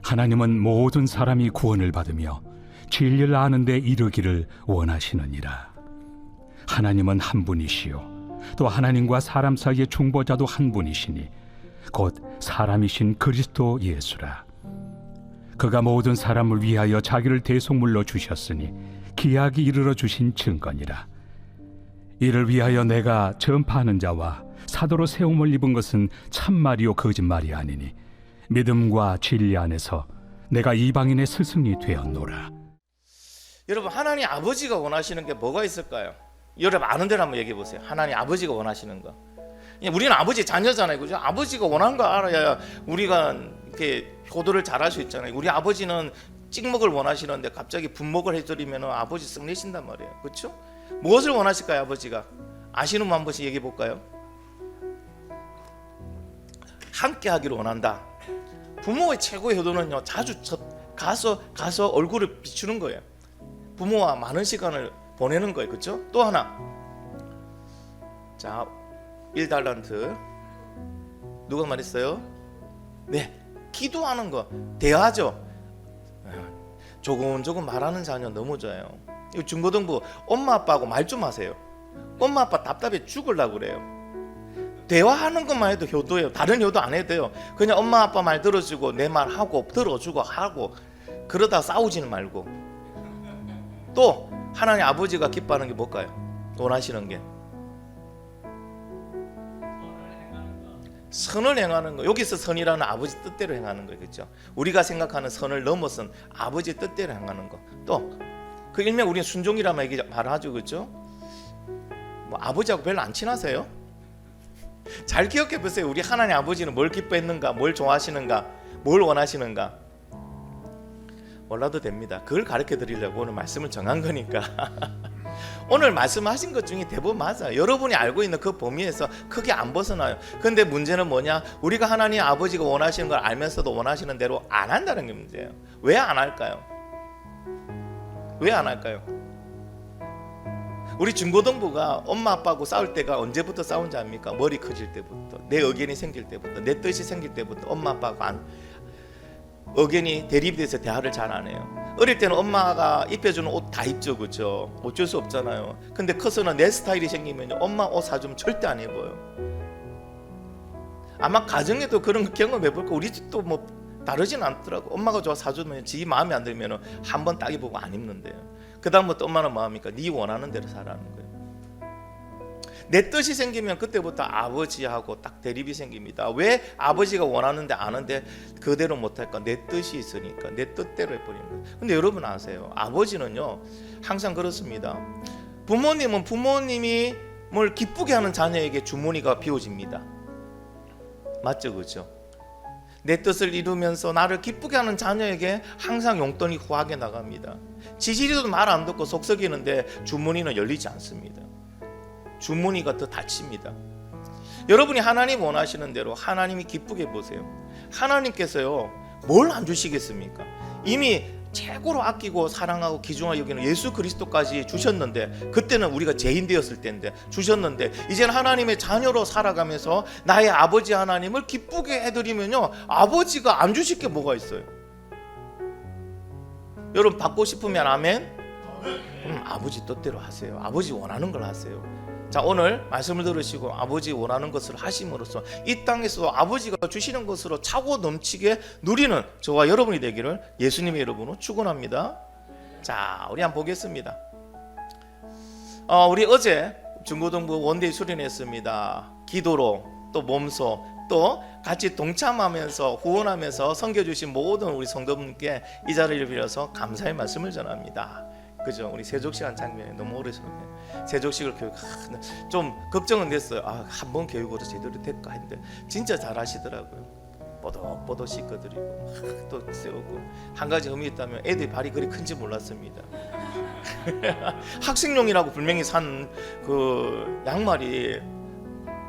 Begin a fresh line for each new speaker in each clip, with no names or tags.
하나님은 모든 사람이 구원을 받으며 진리를 아는 데 이르기를 원하시느니라. 하나님은 한 분이시요 또 하나님과 사람 사이의 중보자도 한 분이시니 곧 사람이신 그리스도 예수라. 그가 모든 사람을 위하여 자기를 대속물로 주셨으니 기약이 이르러 주신 증거니라. 이를 위하여 내가 전파하는 자와 사도로 세움을 입은 것은 참말이요 거짓말이 아니니 믿음과 진리 안에서 내가 이방인의 스승이 되었노라.
여러분, 하나님 아버지가 원하시는 게 뭐가 있을까요? 여러분 아는 대로 한번 얘기해 보세요. 하나님 아버지가 원하시는 거. 우리는 아버지 자녀잖아요, 그죠? 아버지가 원하는 거 알아야 우리가 이렇게 효도를 잘할 수 있잖아요. 우리 아버지는 찍먹을 원하시는데 갑자기 분먹을 해드리면 아버지 썩내신단 말이에요, 그렇죠? 무엇을 원하실까요, 아버지가? 아시는 분 한 번씩 얘기해 볼까요? 함께 하기를 원한다. 부모의 최고의 효도는요, 자주 가서 얼굴을 비추는 거예요. 부모와 많은 시간을 보내는 거예요, 그렇죠? 또 하나, 자, 1달란트 누가 말했어요? 네, 기도하는 거, 대화죠. 조금 말하는 자녀 너무 좋아요. 중고등부 엄마 아빠하고 말 좀 하세요. 엄마 아빠 답답해 죽으려고 그래요. 대화하는 것만 해도 효도예요. 다른 효도 안 해도 돼요. 그냥 엄마 아빠 말 들어주고 내 말 하고 들어주고 하고, 그러다 싸우지는 말고. 또 하나님 아버지가 기뻐하는 게 뭘까요? 원하시는 게 선을 행하는 거. 여기서 선이라는 아버지 뜻대로 행하는 거예요, 그렇죠? 우리가 생각하는 선을 넘어선 아버지 뜻대로 행하는 거. 또 그 일명 우리는 순종이라는 말하죠, 그렇죠? 뭐 아버지하고 별로 안 친하세요? 잘 기억해 보세요. 우리 하나님 아버지는 뭘 기뻐했는가, 뭘 좋아하시는가, 뭘 원하시는가. 몰라도 됩니다. 그걸 가르쳐 드리려고 오늘 말씀을 정한 거니까. 오늘 말씀하신 것 중에 대부분 맞아요. 여러분이 알고 있는 그 범위에서 크게 안 벗어나요. 근데 문제는 뭐냐? 우리가 하나님 아버지가 원하시는 걸 알면서도 원하시는 대로 안 한다는 게 문제예요. 왜 안 할까요? 왜 안 할까요? 우리 중고등부가 엄마 아빠하고 싸울 때가 언제부터 싸운지 압니까? 머리 커질 때부터, 내 의견이 생길 때부터, 내 뜻이 생길 때부터 엄마 아빠하고 의견이 대립이 돼서 대화를 잘 안 해요. 어릴 때는 엄마가 입혀주는 옷 다 입죠, 그렇죠? 어쩔 수 없잖아요. 근데 커서는 내 스타일이 생기면 엄마 옷 사주면 절대 안 입어요. 아마 가정에도 그런 거 경험해볼까? 우리 집도 뭐 다르진 않더라고. 엄마가 좋아 사주면 지 마음에 안 들면 한 번 딱 입어보고 안 입는데요. 그 다음부터 엄마는 뭐합니까? 네 원하는 대로 살라는 거예요. 내 뜻이 생기면 그때부터 아버지하고 딱 대립이 생깁니다. 왜 아버지가 원하는데 아는데 그대로 못할까? 내 뜻이 있으니까 내 뜻대로 해버리는 거예요. 근데 여러분 아세요? 아버지는요 항상 그렇습니다. 부모님은 부모님이 뭘 기쁘게 하는 자녀에게 주머니가 비워집니다. 맞죠, 그렇죠? 내 뜻을 이루면서 나를 기쁘게 하는 자녀에게 항상 용돈이 후하게 나갑니다. 지지리도 말 안 듣고 속 썩이는데 주머니는 열리지 않습니다. 주머니가 더 닫힙니다. 여러분이 하나님 원하시는 대로 하나님이 기쁘게 보세요. 하나님께서요 뭘 안 주시겠습니까? 이미 최고로 아끼고 사랑하고 귀중하게 여기는 예수 그리스도까지 주셨는데, 그때는 우리가 죄인 되었을 때인데 주셨는데, 이제는 하나님의 자녀로 살아가면서 나의 아버지 하나님을 기쁘게 해드리면요 아버지가 안 주실 게 뭐가 있어요? 여러분 받고 싶으면 아멘? 아버지 뜻대로 하세요. 아버지 원하는 걸 하세요. 자, 오늘 말씀을 들으시고 아버지 원하는 것을 하심으로써 이 땅에서 아버지가 주시는 것으로 차고 넘치게 누리는 저와 여러분이 되기를 예수님의 이름으로 축원합니다. 자, 우리 한번 보겠습니다. 우리 어제 중고등부 원데이 수련했습니다. 기도로 또 몸소 또 같이 동참하면서 후원하면서 섬겨주신 모든 우리 성도분께 이 자리를 빌어서 감사의 말씀을 전합니다. 그죠? 우리 세족식 장면이 너무 오래전에 세족식을 교육 좀 걱정은 됐어요. 한 번 교육으로 제대로 될까 했는데 진짜 잘하시더라고요. 뽀독뽀독 씻겨드리고 또 세우고. 한 가지 의미 있다면 애들이 발이 그리 큰지 몰랐습니다. 학생용이라고 분명히 산 그 양말이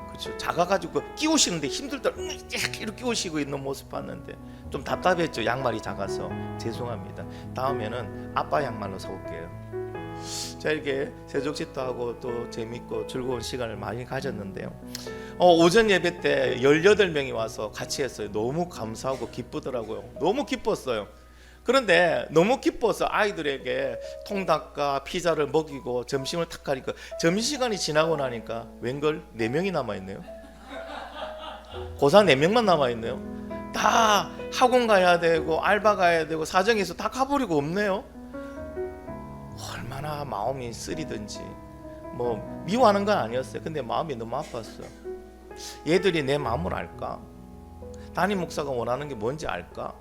그렇죠. 작아가지고 끼우시는데 힘들다 이렇게 끼우시고 있는 모습 봤는데 좀 답답했죠. 양말이 작아서 죄송합니다. 다음에는 아빠 양말로 사올게요. 자, 이렇게 세족식도 하고 또 재밌고 즐거운 시간을 많이 가졌는데요. 오전 예배 때 18명이 와서 같이 했어요. 너무 감사하고 기쁘더라고요. 너무 기뻤어요. 그런데 너무 기뻐서 아이들에게 통닭과 피자를 먹이고 점심을 탁 가니까 점심시간이 지나고 나니까 웬걸 4명이 남아있네요. 고사 4명만 남아있네요. 다 학원 가야 되고 알바 가야 되고 사정에서 다 가버리고 없네요. 얼마나 마음이 쓰리든지. 뭐 미워하는 건 아니었어요. 근데 마음이 너무 아팠어요. 얘들이 내 마음을 알까? 담임 목사가 원하는 게 뭔지 알까?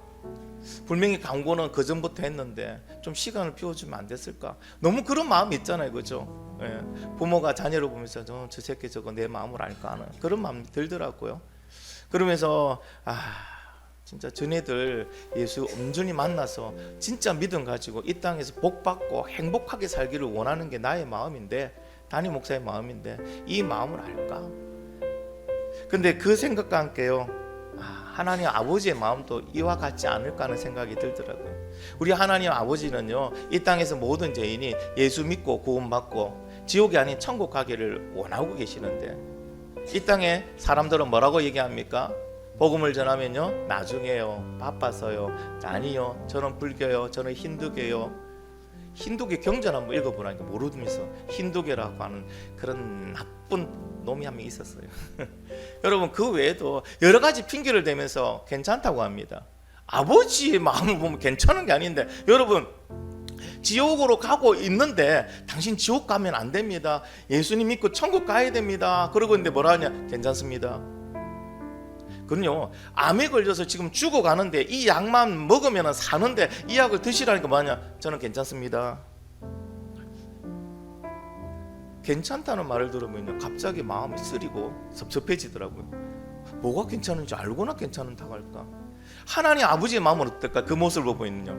분명히 광고는 그 전부터 했는데 좀 시간을 비워주면 안 됐을까? 너무 그런 마음이 있잖아요, 그죠? 예. 부모가 자녀를 보면서 저 새끼 저거 내 마음을 알까 하는 그런 마음이 들더라고요. 그러면서 진짜 전애들 예수 온전히 만나서 진짜 믿음 가지고 이 땅에서 복 받고 행복하게 살기를 원하는 게 나의 마음인데, 담임 목사의 마음인데 이 마음을 알까? 근데 그 생각과 함께요, 하나님 아버지의 마음도 이와 같지 않을까 하는 생각이 들더라고요. 우리 하나님 아버지는요, 이 땅에서 모든 죄인이 예수 믿고 구원받고 지옥이 아닌 천국 가기를 원하고 계시는데, 이 땅에 사람들은 뭐라고 얘기합니까? 복음을 전하면요, 나중에요, 바빠서요, 아니요, 저는 불교요, 저는 힌두교요. 힌두교 경전 한번 읽어보라니까 모르면서 힌두교라고 하는 그런 나쁜 놈이 한 명 있었어요. 여러분, 그 외에도 여러 가지 핑계를 대면서 괜찮다고 합니다. 아버지의 마음을 보면 괜찮은 게 아닌데, 여러분, 지옥으로 가고 있는데 당신 지옥 가면 안 됩니다. 예수님 믿고 천국 가야 됩니다. 그러고 있는데 뭐라 하냐? 괜찮습니다. 그럼요, 암에 걸려서 지금 죽어가는데 이 약만 먹으면 사는데 이 약을 드시라니까 뭐하냐? 저는 괜찮습니다. 괜찮다는 말을 들으면 갑자기 마음이 쓰리고 섭섭해지더라고요. 뭐가 괜찮은지 알고나 괜찮다고 할까? 하나님 아버지의 마음은 어떨까? 그 모습을 보고 있느냐?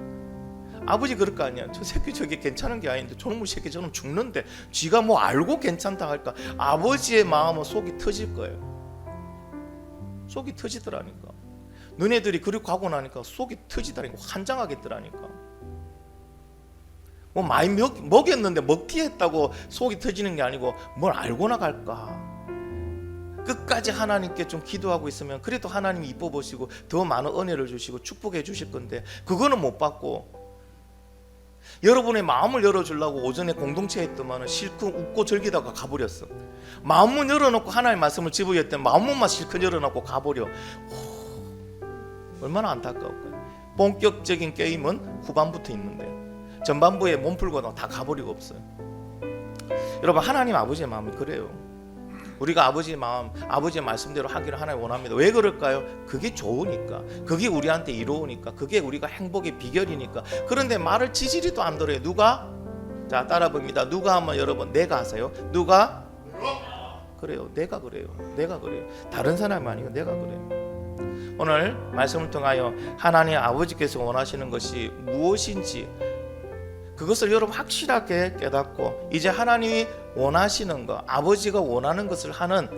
아버지 그럴 거 아니야. 저 새끼 저게 괜찮은 게 아닌데 저놈의 새끼 저놈 죽는데 쥐가 뭐 알고 괜찮다 할까? 아버지의 마음은 속이 터질 거예요. 속이 터지더라니까. 너네들이 그리고 가고 나니까 속이 터지더라니까. 환장하겠더라니까. 뭐 많이 먹였는데 먹튀했다고 속이 터지는 게 아니고 뭘 알고나 갈까. 끝까지 하나님께 좀 기도하고 있으면 그래도 하나님이 이뻐 보시고 더 많은 은혜를 주시고 축복해 주실 건데, 그거는 못 받고 여러분의 마음을 열어주려고 오전에 공동체 했더만은 실컷 웃고 즐기다가 가버렸어. 마음문 열어놓고 하나님의 말씀을 집어였더니 마음문만 실컷 열어놓고 가버려. 얼마나 안타까울까요? 본격적인 게임은 후반부터 있는데 전반부에 몸 풀고 다 가버리고 없어요. 여러분, 하나님 아버지의 마음이 그래요. 우리가 아버지의 마음, 아버지의 말씀대로 하기를 하나님 원합니다. 왜 그럴까요? 그게 좋으니까, 그게 우리한테 이로우니까, 그게 우리가 행복의 비결이니까. 그런데 말을 지지리도 안 들어요. 누가? 자, 따라 봅니다. 누가 하면 여러분, 내가 하세요. 누가? 그래요. 내가 그래요. 내가 그래요. 다른 사람이 아니고 내가 그래요. 오늘 말씀을 통하여 하나님 아버지께서 원하시는 것이 무엇인지 그것을 여러분 확실하게 깨닫고 이제 하나님이 원하시는 것, 아버지가 원하는 것을 하는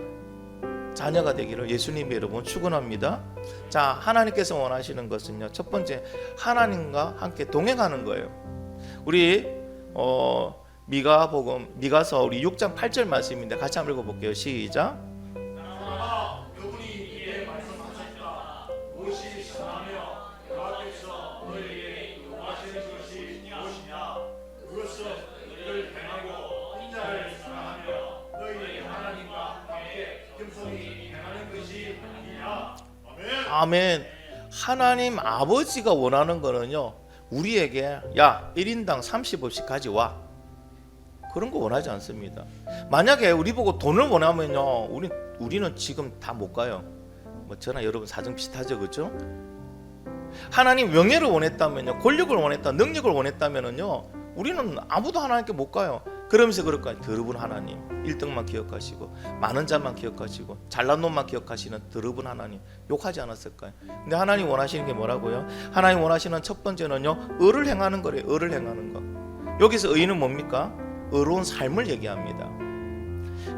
자녀가 되기를 예수님이 여러분 축원합니다. 자, 하나님께서 원하시는 것은요, 첫 번째 하나님과 함께 동행하는 거예요. 우리 미가서 우리 6장 8절 말씀인데 같이 한번 읽어볼게요. 시작. 아멘. 하나님 아버지가 원하는 거는요, 우리에게 야 1인당 30억씩 가져와, 그런 거 원하지 않습니다. 만약에 우리 보고 돈을 원하면요, 우리는 지금 다 못 가요. 뭐 저나 여러분 사정 비슷하죠, 그렇죠? 하나님 명예를 원했다면요, 권력을 원했다, 능력을 원했다면요, 우리는 아무도 하나님께 못 가요. 그러면서 그럴까요? 더러분 하나님, 1등만 기억하시고 많은 자만 기억하시고 잘난 놈만 기억하시는 더러분 하나님, 욕하지 않았을까요? 근데 하나님 원하시는 게 뭐라고요? 하나님 원하시는 첫 번째는요, 의를 행하는 거래요. 의를 행하는 거. 여기서 의는 뭡니까? 의로운 삶을 얘기합니다.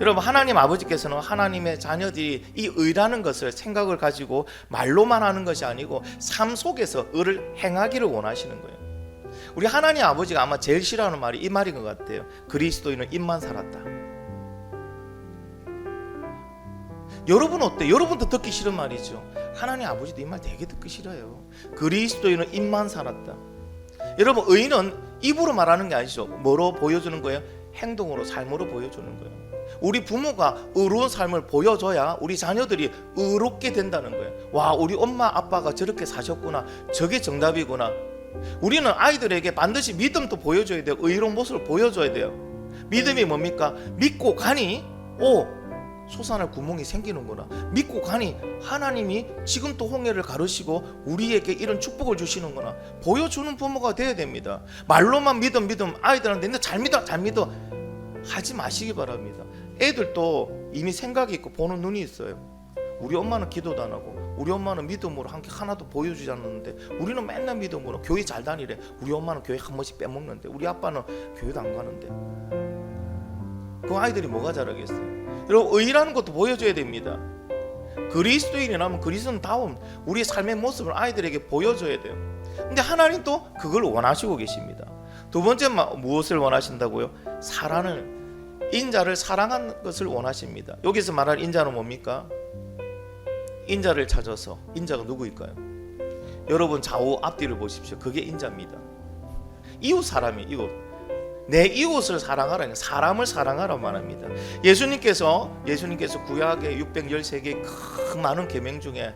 여러분, 하나님 아버지께서는 하나님의 자녀들이 이 의라는 것을 생각을 가지고 말로만 하는 것이 아니고 삶 속에서 의를 행하기를 원하시는 거예요. 우리 하나님 아버지가 아마 제일 싫어하는 말이 이 말인 것 같아요. 그리스도인은 입만 살았다. 여러분 어때? 여러분도 듣기 싫은 말이죠. 하나님 아버지도 이 말 되게 듣기 싫어요. 그리스도인은 입만 살았다. 여러분, 의인은 입으로 말하는 게 아니죠. 뭐로 보여주는 거예요? 행동으로, 삶으로 보여주는 거예요. 우리 부모가 의로운 삶을 보여줘야 우리 자녀들이 의롭게 된다는 거예요. 와, 우리 엄마 아빠가 저렇게 사셨구나, 저게 정답이구나. 우리는 아이들에게 반드시 믿음도 보여줘야 돼요. 의로운 모습을 보여줘야 돼요. 믿음이 뭡니까? 믿고 가니 솟아날 구멍이 생기는구나. 믿고 가니 하나님이 지금 또 홍해를 가르시고 우리에게 이런 축복을 주시는구나. 보여주는 부모가 돼야 됩니다. 말로만 믿음 아이들한테 너 잘 믿어 하지 마시기 바랍니다. 애들도 이미 생각이 있고 보는 눈이 있어요. 우리 엄마는 기도도 안 하고, 우리 엄마는 믿음으로 한 게 하나도 보여주지 않는데, 우리는 맨날 믿음으로 교회 잘 다니래. 우리 엄마는 교회 한 번씩 빼먹는데, 우리 아빠는 교회도 안 가는데. 그 아이들이 뭐가 잘하겠어요? 여러분, 의라는 것도 보여줘야 됩니다. 그리스도인이라면 그리스도인다운 우리의 삶의 모습을 아이들에게 보여줘야 돼요. 근데 하나님도 그걸 원하시고 계십니다. 두 번째, 무엇을 원하신다고요? 인자를 사랑하는 것을 원하십니다. 여기서 말할 인자는 뭡니까? 인자를 찾아서. 인자가 누구일까요? 여러분, 좌우 앞뒤를 보십시오. 그게 인자입니다. 이웃 사람이 이웃. 내 이웃을 사랑하라, 사람을 사랑하라 말합니다. 예수님께서 구약의 613개의 큰 많은 계명 중에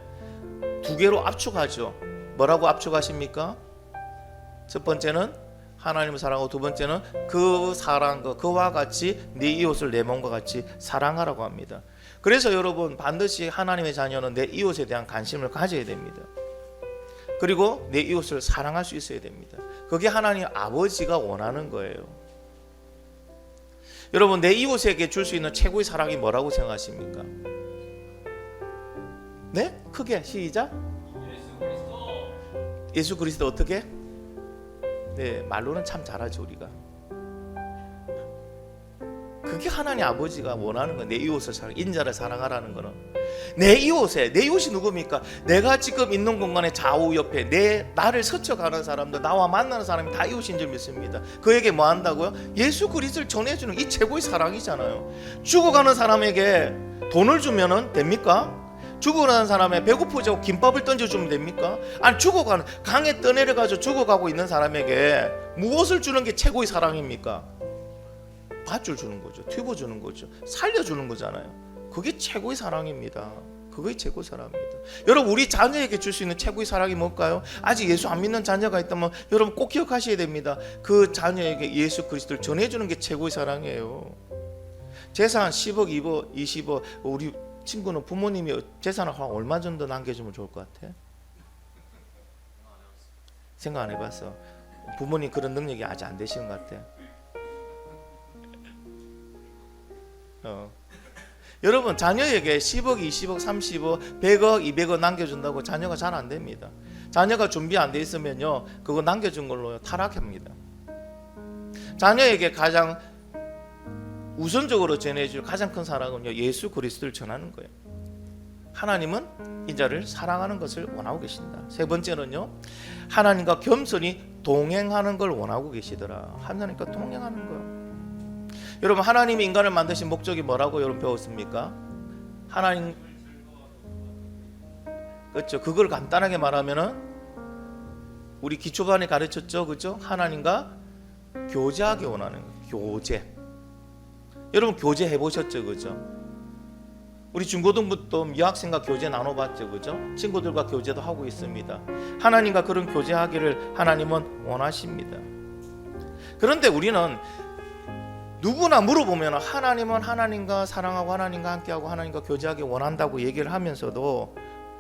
두 개로 압축하죠. 뭐라고 압축하십니까? 첫 번째는 하나님을 사랑하고, 두 번째는 그와 같이 네 이웃을 내 몸과 같이 사랑하라고 합니다. 그래서 여러분, 반드시 하나님의 자녀는 내 이웃에 대한 관심을 가져야 됩니다. 그리고 내 이웃을 사랑할 수 있어야 됩니다. 그게 하나님 아버지가 원하는 거예요. 여러분, 내 이웃에게 줄 수 있는 최고의 사랑이 뭐라고 생각하십니까? 네? 크게 시작. 예수 그리스도 어떻게? 네, 말로는 참 잘하죠 우리가. 그게 하나님 아버지가 원하는 거예요. 내 이웃을 인자를 사랑하라는 거는. 내 이웃이 누굽니까? 내가 지금 있는 공간의 좌우 옆에 나를 스쳐가는 사람들, 나와 만나는 사람이 다 이웃인 줄 믿습니다. 그에게 뭐 한다고요? 예수 그리스도를 전해주는 이 최고의 사랑이잖아요. 죽어가는 사람에게 돈을 주면은 됩니까? 죽어가는 사람에 배고프자고 김밥을 던져주면 됩니까? 아니, 강에 떠내려가지고 죽어가고 있는 사람에게 무엇을 주는 게 최고의 사랑입니까? 밧줄 주는 거죠. 튜브 주는 거죠. 살려주는 거잖아요. 그게 최고의 사랑입니다. 그게 최고의 사랑입니다. 여러분, 우리 자녀에게 줄 수 있는 최고의 사랑이 뭘까요? 아직 예수 안 믿는 자녀가 있다면 여러분 꼭 기억하셔야 됩니다. 그 자녀에게 예수 그리스도를 전해주는 게 최고의 사랑이에요. 재산 10억, 20억, 우리 친구는 부모님이 재산을 얼마 정도 남겨주면 좋을 것 같아? 생각 안 해봤어. 부모님 그런 능력이 아직 안 되시는 것 같아. 여러분, 자녀에게 10억, 20억, 30억, 100억, 200억 남겨준다고 자녀가 잘 안 됩니다. 자녀가 준비 안 돼 있으면요, 그거 남겨준 걸로 타락합니다. 자녀에게 가장 우선적으로 전해줄 가장 큰 사랑은요, 예수 그리스도를 전하는 거예요. 하나님은 인자를 사랑하는 것을 원하고 계신다. 세 번째는요, 하나님과 겸손히 동행하는 걸 원하고 계시더라. 하나님과 동행하는 거예요. 여러분, 하나님이 인간을 만드신 목적이 뭐라고 여러분 배웠습니까? 하나님, 그렇죠. 그걸 간단하게 말하면은 우리 기초반에 가르쳤죠, 그렇죠? 하나님과 교제하기 원하는 거예요. 교제. 여러분, 교제 해보셨죠, 그렇죠? 우리 중고등부터 여학생과 교제 나눠봤죠, 그렇죠? 친구들과 교제도 하고 있습니다. 하나님과 그런 교제하기를 하나님은 원하십니다. 그런데 우리는 누구나 물어보면 하나님은 하나님과 사랑하고 하나님과 함께하고 하나님과 교제하기 원한다고 얘기를 하면서도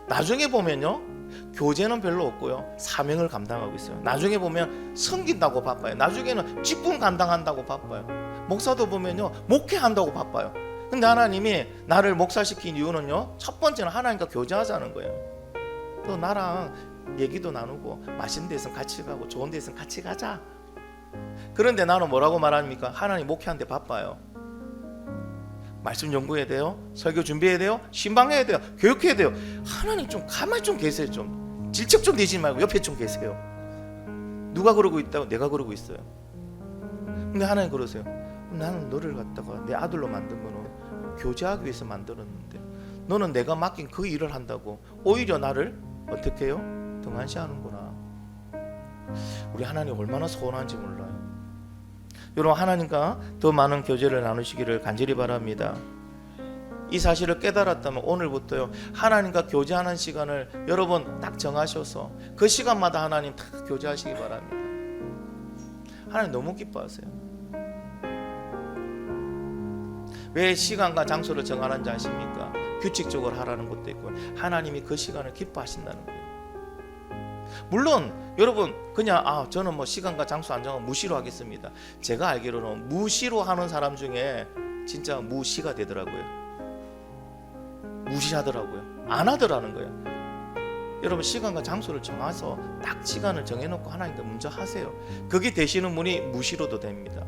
나중에 보면요, 교제는 별로 없고요, 사명을 감당하고 있어요. 나중에 보면 섬긴다고 바빠요. 나중에는 직분 감당한다고 바빠요. 목사도 보면요, 목회한다고 바빠요. 근데 하나님이 나를 목사시킨 이유는요, 첫 번째는 하나님과 교제하자는 거예요. 또 나랑 얘기도 나누고 맛있는 데 있으면 같이 가고 좋은 데 있으면 같이 가자. 그런데 나는 뭐라고 말합니까? 하나님 목회하는데 바빠요. 말씀 연구해야 돼요. 설교 준비해야 돼요. 신방해야 돼요. 교육해야 돼요. 하나님 좀 가만히 좀 계세요. 좀 질척 좀 되지 말고 옆에 좀 계세요. 누가 그러고 있다고? 내가 그러고 있어요. 근데 하나님 그러세요. 나는 너를 갖다가 내 아들로 만든 거는 교제하기 위해서 만들었는데 너는 내가 맡긴 그 일을 한다고 오히려 나를 어떻게 해요? 등한시하는구나. 우리 하나님 얼마나 서운한지 몰라요. 여러분, 하나님과 더 많은 교제를 나누시기를 간절히 바랍니다. 이 사실을 깨달았다면 오늘부터요, 하나님과 교제하는 시간을 여러분 딱 정하셔서 그 시간마다 하나님 딱 교제하시기 바랍니다. 하나님 너무 기뻐하세요. 왜 시간과 장소를 정하는지 아십니까? 규칙적으로 하라는 것도 있고 하나님이 그 시간을 기뻐하신다는 거예요. 물론 여러분 그냥 저는 뭐 시간과 장소 안 정하고 무시로 하겠습니다. 제가 알기로는 무시로 하는 사람 중에 진짜 무시가 되더라고요. 무시하더라고요. 안 하더라는 거예요. 여러분, 시간과 장소를 정해서 딱 시간을 정해놓고 하나님께 먼저 하세요. 그게 되시는 분이 무시로도 됩니다.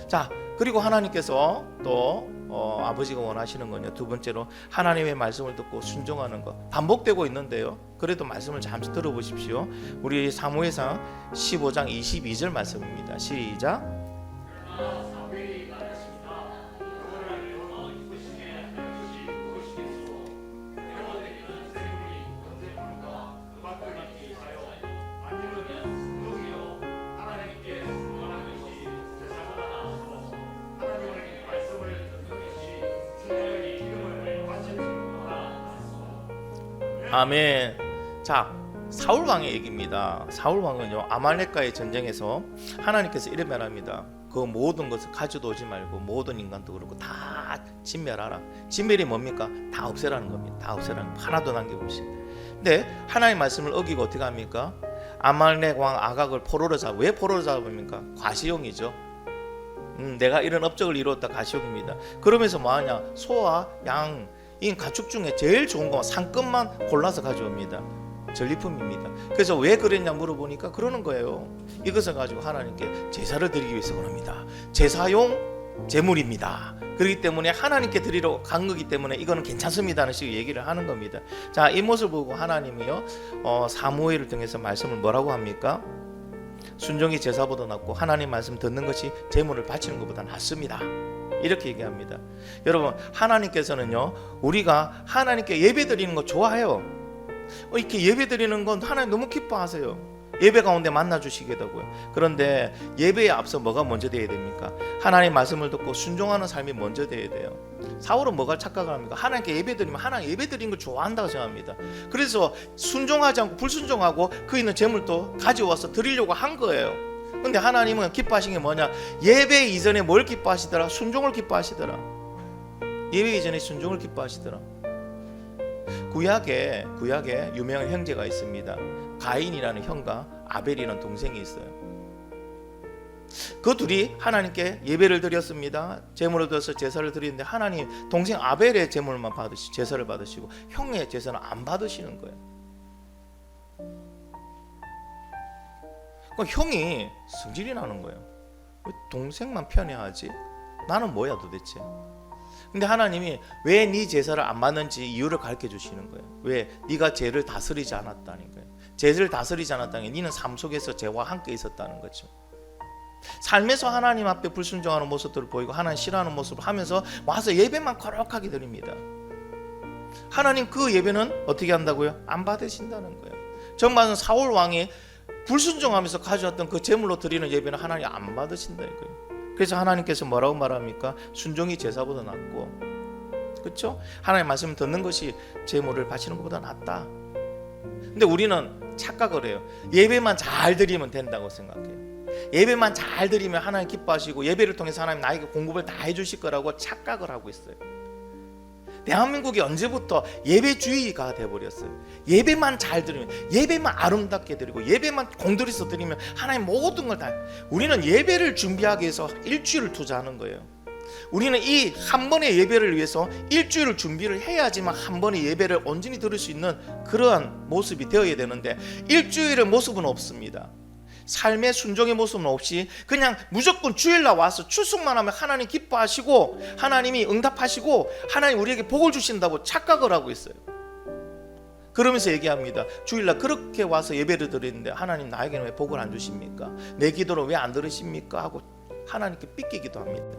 자, 그리고 하나님께서 또 아버지가 원하시는 건요, 두 번째로 하나님의 말씀을 듣고 순종하는 것. 반복되고 있는데요, 그래도 말씀을 잠시 들어보십시오. 우리 사무엘상 15장 22절 말씀입니다. 시작. 아멘. 자, 사울 왕의 얘기입니다. 사울 왕은요, 아말렉과의 전쟁에서 하나님께서 이런 말합니다. 그 모든 것을 가져도 오지 말고 모든 인간도 그렇고 다 진멸하라. 진멸이 뭡니까? 다 없애라는 겁니다. 다 없애라는 거. 하나도 남겨보시. 근데 하나님의 말씀을 어기고 어떻게 합니까? 아말렉 왕 아각을 포로로 잡아. 왜 포로로 잡습니까? 과시용이죠. 내가 이런 업적을 이루었다, 가시용입니다. 그러면서 뭐하냐? 소와 양, 이 가축 중에 제일 좋은 거 상급만 골라서 가져옵니다. 전리품입니다. 그래서 왜 그랬냐 물어보니까 그러는 거예요. 이것을 가지고 하나님께 제사를 드리기 위해서 그럽니다. 제사용 제물입니다. 그렇기 때문에 하나님께 드리러 간 거기 때문에 이거는 괜찮습니다는 식으로 얘기를 하는 겁니다. 자, 이 모습을 보고 하나님이요, 사무엘을 통해서 말씀을 뭐라고 합니까? 순종이 제사보다 낫고 하나님 말씀 듣는 것이 제물을 바치는 것보다 낫습니다. 이렇게 얘기합니다. 여러분, 하나님께서는요, 우리가 하나님께 예배 드리는 거 좋아해요. 이렇게 예배 드리는 건 하나님 너무 기뻐하세요. 예배 가운데 만나 주시겠다고요. 그런데 예배에 앞서 뭐가 먼저 돼야 됩니까? 하나님 말씀을 듣고 순종하는 삶이 먼저 돼야 돼요. 사울은 뭐가 착각을 합니까? 하나님께 예배 드리면 하나님 예배 드리는 걸 좋아한다고 생각합니다. 그래서 순종하지 않고 불순종하고 그 있는 재물도 가져와서 드리려고 한 거예요. 근데 하나님은 기뻐하신 게 뭐냐? 예배 이전에 뭘 기뻐하시더라? 순종을 기뻐하시더라. 예배 이전에 순종을 기뻐하시더라. 구약에 유명한 형제가 있습니다. 가인이라는 형과 아벨이라는 동생이 있어요. 그 둘이 하나님께 예배를 드렸습니다. 제물을 드려서 제사를 드리는데 하나님 동생 아벨의 제물만 받으시고 제사를 받으시고 형의 제사는 안 받으시는 거예요. 형이 성질이 나는 거예요. 왜 동생만 편애하지? 나는 뭐야 도대체? 근데 하나님이 왜 네 제사를 안 받는지 이유를 가르쳐 주시는 거예요. 왜? 네가 죄를 다스리지 않았다는 거예요. 죄를 다스리지 않았다는 게 너는 삶 속에서 죄와 함께 있었다는 거죠. 삶에서 하나님 앞에 불순종하는 모습들을 보이고 하나님 싫어하는 모습을 하면서 와서 예배만 거룩하게 드립니다. 하나님 그 예배는 어떻게 한다고요? 안 받으신다는 거예요. 정말은 사울 왕이 불순종하면서 가져왔던 그 제물로 드리는 예배는 하나님 안 받으신다는 거예요. 그래서 하나님께서 뭐라고 말합니까? 순종이 제사보다 낫고, 그렇죠? 하나님 말씀을 듣는 것이 제물을 바치는 것보다 낫다. 근데 우리는 착각을 해요. 예배만 잘 드리면 된다고 생각해요. 예배만 잘 드리면 하나님 기뻐하시고 예배를 통해서 하나님 나에게 공급을 다 해주실 거라고 착각을 하고 있어요. 대한민국이 언제부터 예배주의가 돼버렸어요. 예배만 잘 드리면, 예배만 아름답게 드리고 예배만 공들여서 드리면 하나님 모든 걸 다. 우리는 예배를 준비하기 위해서 일주일을 투자하는 거예요. 우리는 이 한 번의 예배를 위해서 일주일을 준비를 해야지만 한 번의 예배를 온전히 드릴 수 있는 그러한 모습이 되어야 되는데 일주일의 모습은 없습니다. 삶의 순종의 모습은 없이 그냥 무조건 주일날 와서 출석만 하면 하나님 기뻐하시고 하나님이 응답하시고 하나님 우리에게 복을 주신다고 착각을 하고 있어요. 그러면서 얘기합니다. 주일날 그렇게 와서 예배를 드리는데 하나님 나에게는 왜 복을 안 주십니까? 내 기도를 왜 안 들으십니까? 하고 하나님께 삐끼기도 합니다.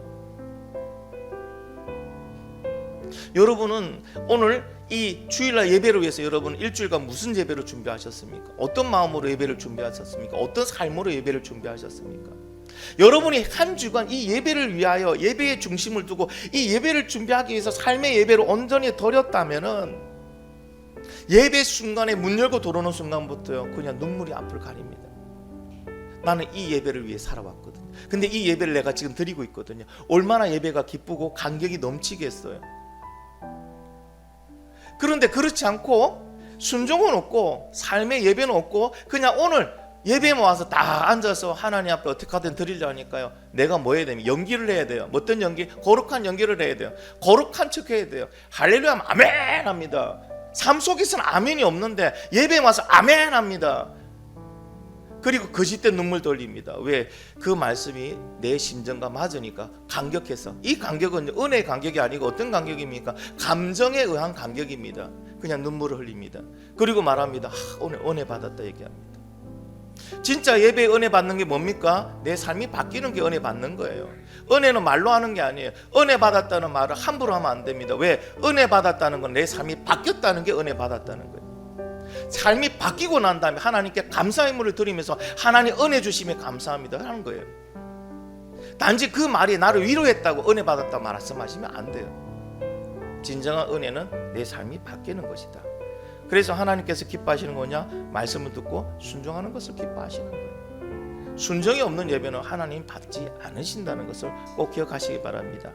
여러분은 오늘 이 주일날 예배를 위해서 여러분 일주일간 무슨 예배를 준비하셨습니까? 어떤 마음으로 예배를 준비하셨습니까? 어떤 삶으로 예배를 준비하셨습니까? 여러분이 한 주간 이 예배를 위하여 예배의 중심을 두고 이 예배를 준비하기 위해서 삶의 예배를 온전히 드렸다면은 예배 순간에 문 열고 들어오는 순간부터요 그냥 눈물이 앞을 가립니다. 나는 이 예배를 위해 살아왔거든요. 근데 이 예배를 내가 지금 드리고 있거든요. 얼마나 예배가 기쁘고 감격이 넘치겠어요. 그런데 그렇지 않고 순종은 없고 삶의 예배는 없고 그냥 오늘 예배만 와서 다 앉아서 하나님 앞에 어떻게 하든 드리려니까요 내가 뭐 해야 되면 연기를 해야 돼요. 어떤 연기? 거룩한 연기를 해야 돼요. 거룩한 척 해야 돼요. 할렐루야 하면 아멘 합니다. 삶 속에서는 아멘이 없는데 예배에 와서 아멘 합니다. 그리고 거짓된 눈물 돌립니다. 왜? 그 말씀이 내 심정과 맞으니까 감격해서. 이 감격은 은혜의 감격이 아니고 어떤 감격입니까? 감정에 의한 감격입니다. 그냥 눈물을 흘립니다. 그리고 말합니다. 오늘 은혜 받았다 얘기합니다. 진짜 예배에 은혜 받는 게 뭡니까? 내 삶이 바뀌는 게 은혜 받는 거예요. 은혜는 말로 하는 게 아니에요. 은혜 받았다는 말을 함부로 하면 안 됩니다. 왜? 은혜 받았다는 건 내 삶이 바뀌었다는 게 은혜 받았다는 거예요. 삶이 바뀌고 난 다음에 하나님께 감사의 물을 드리면서 하나님 은혜 주심에 감사합니다 하는 거예요. 단지 그 말이 나를 위로했다고 은혜 받았다 말씀하시면 안 돼요. 진정한 은혜는 내 삶이 바뀌는 것이다. 그래서 하나님께서 기뻐하시는 거냐? 말씀을 듣고 순종하는 것을 기뻐하시는 거예요. 순종이 없는 예배는 하나님 받지 않으신다는 것을 꼭 기억하시기 바랍니다.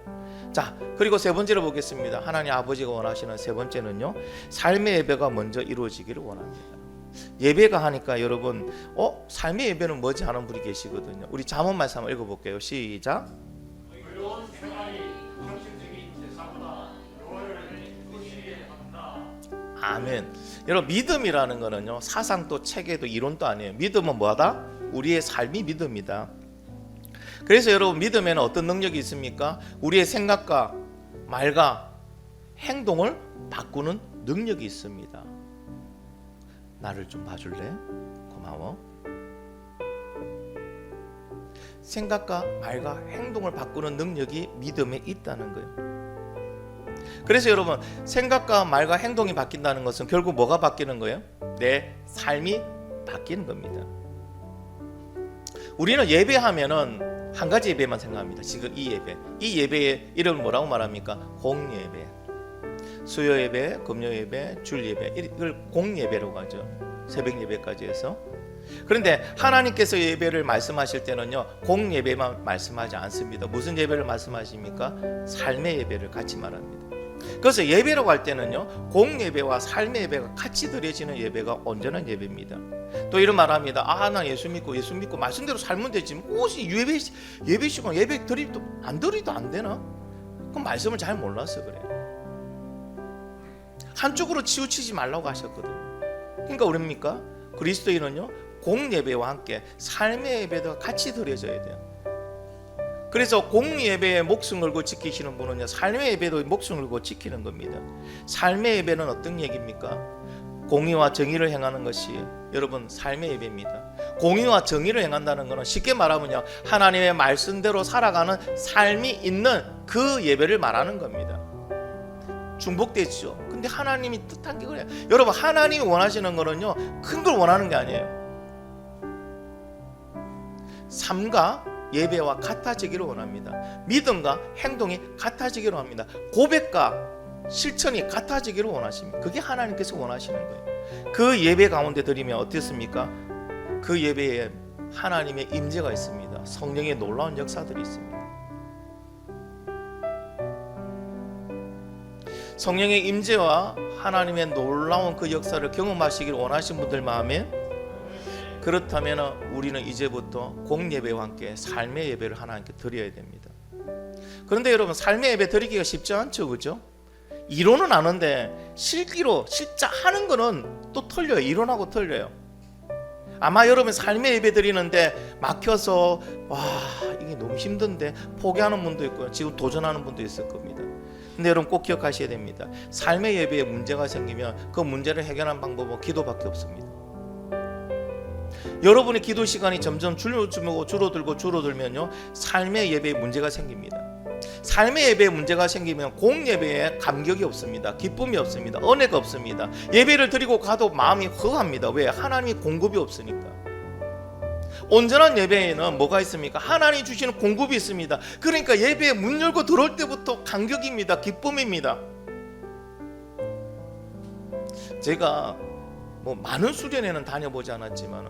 자, 그리고 세 번째로 보겠습니다. 하나님 아버지가 원하시는 세 번째는요, 삶의 예배가 먼저 이루어지기를 원합니다. 예배가 하니까 여러분, 삶의 예배는 뭐지 하는 분이 계시거든요. 우리 잠언 말씀 한번 읽어볼게요. 시작. 아멘. 여러분, 믿음이라는 거는요 사상도 체계도 이론도 아니에요. 믿음은 뭐다? 우리의 삶이 믿음이다. 그래서 여러분, 믿음에는 어떤 능력이 있습니까? 우리의 생각과 말과 행동을 바꾸는 능력이 있습니다. 나를 좀 봐줄래? 고마워. 생각과 말과 행동을 바꾸는 능력이 믿음에 있다는 거예요. 그래서 여러분, 생각과 말과 행동이 바뀐다는 것은 결국 뭐가 바뀌는 거예요? 내 삶이 바뀌는 겁니다. 우리는 예배하면은 한 가지 예배만 생각합니다. 지금 이 예배의 이름을 뭐라고 말합니까? 공예배. 수요 예배, 금요 예배, 주일 예배, 이걸 공예배라고 하죠. 새벽 예배까지 해서. 그런데 하나님께서 예배를 말씀하실 때는요 공예배만 말씀하지 않습니다. 무슨 예배를 말씀하십니까? 삶의 예배를 같이 말합니다. 그래서 예배라고 할 때는요 공예배와 삶의 예배가 같이 드려지는 예배가 온전한 예배입니다. 또 이런 말합니다. 나 예수 믿고 말씀대로 살면 되지 혹시 예배 시간 예배 드리도 안 되나? 그럼 말씀을 잘 몰라서 그래요. 한쪽으로 치우치지 말라고 하셨거든요. 그러니까 우리입니까? 그리스도인은요 공예배와 함께 삶의 예배도 같이 드려져야 돼요. 그래서 공예배에 목숨 걸고 지키시는 분은요 삶의 예배도 목숨 걸고 지키는 겁니다. 삶의 예배는 어떤 얘기입니까? 공의와 정의를 행하는 것이 여러분 삶의 예배입니다. 공의와 정의를 행한다는 것은 쉽게 말하면요 하나님의 말씀대로 살아가는 삶이 있는 그 예배를 말하는 겁니다. 중복되죠. 근데 하나님이 뜻한 게 그래요. 여러분, 하나님이 원하시는 거는요 큰 걸 원하는 게 아니에요. 삶과 예배와 같아지기를 원합니다. 믿음과 행동이 같아지기를 합니다. 고백과 실천이 같아지기를 원하십니다. 그게 하나님께서 원하시는 거예요. 그 예배 가운데 드리면 어떻습니까? 그 예배에 하나님의 임재가 있습니다. 성령의 놀라운 역사들이 있습니다. 성령의 임재와 하나님의 놀라운 그 역사를 경험하시기를 원하시는 분들 마음에, 그렇다면 우리는 이제부터 공예배와 함께 삶의 예배를 하나님께 드려야 됩니다. 그런데 여러분, 삶의 예배 드리기가 쉽지 않죠, 그죠? 이론은 아는데 실기로 실제 하는 거는 또 틀려요. 이론하고 틀려요. 아마 여러분 삶의 예배 드리는데 막혀서 이게 너무 힘든데 포기하는 분도 있고요, 지금 도전하는 분도 있을 겁니다. 근데 여러분 꼭 기억하셔야 됩니다. 삶의 예배에 문제가 생기면 그 문제를 해결하는 방법은 기도밖에 없습니다. 여러분의 기도 시간이 점점 줄어들면요 삶의 예배에 문제가 생깁니다. 삶의 예배에 문제가 생기면 공예배에 감격이 없습니다. 기쁨이 없습니다. 은혜가 없습니다. 예배를 드리고 가도 마음이 허합니다. 왜? 하나님이 공급이 없으니까. 온전한 예배에는 뭐가 있습니까? 하나님이 주시는 공급이 있습니다. 그러니까 예배에 문 열고 들어올 때부터 감격입니다. 기쁨입니다. 제가 뭐 많은 수련회는 다녀보지 않았지만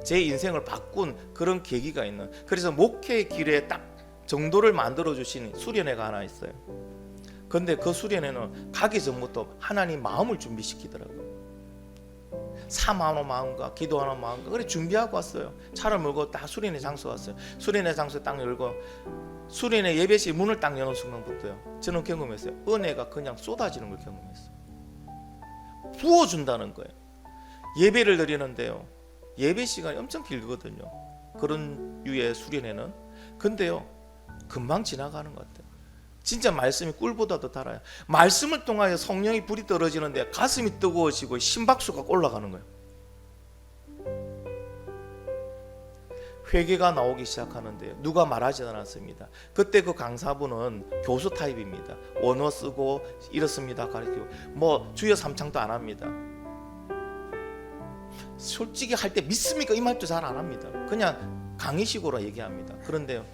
제 인생을 바꾼 그런 계기가 있는, 그래서 목회의 길에 딱 정도를 만들어 주신 수련회가 하나 있어요. 근데 그 수련회는 가기 전부터 하나님 마음을 준비시키더라고요. 사모하는 마음과 기도하는 마음과 그래 준비하고 왔어요. 차를 몰고 딱 수련회 장소 왔어요. 수련회 장소 딱 열고 수련회 예배실 문을 딱 여는 순간부터요, 저는 경험했어요. 은혜가 그냥 쏟아지는 걸 경험했어요. 부어준다는 거예요. 예배를 드리는데요, 예배 시간이 엄청 길거든요, 그런 유의 수련회는. 근데요 금방 지나가는 것 같아요. 진짜 말씀이 꿀보다도 달아요. 말씀을 통하여 성령이 불이 떨어지는데 가슴이 뜨거워지고 심박수가 올라가는 거예요. 회개가 나오기 시작하는데요, 누가 말하지 않았습니다. 그때 그 강사분은 교수 타입입니다. 원어 쓰고 이렇습니다 가르치고 뭐 주여 삼창도 안 합니다. 솔직히 할 때 믿습니까? 이 말도 잘 안 합니다. 그냥 강의식으로 얘기합니다. 그런데요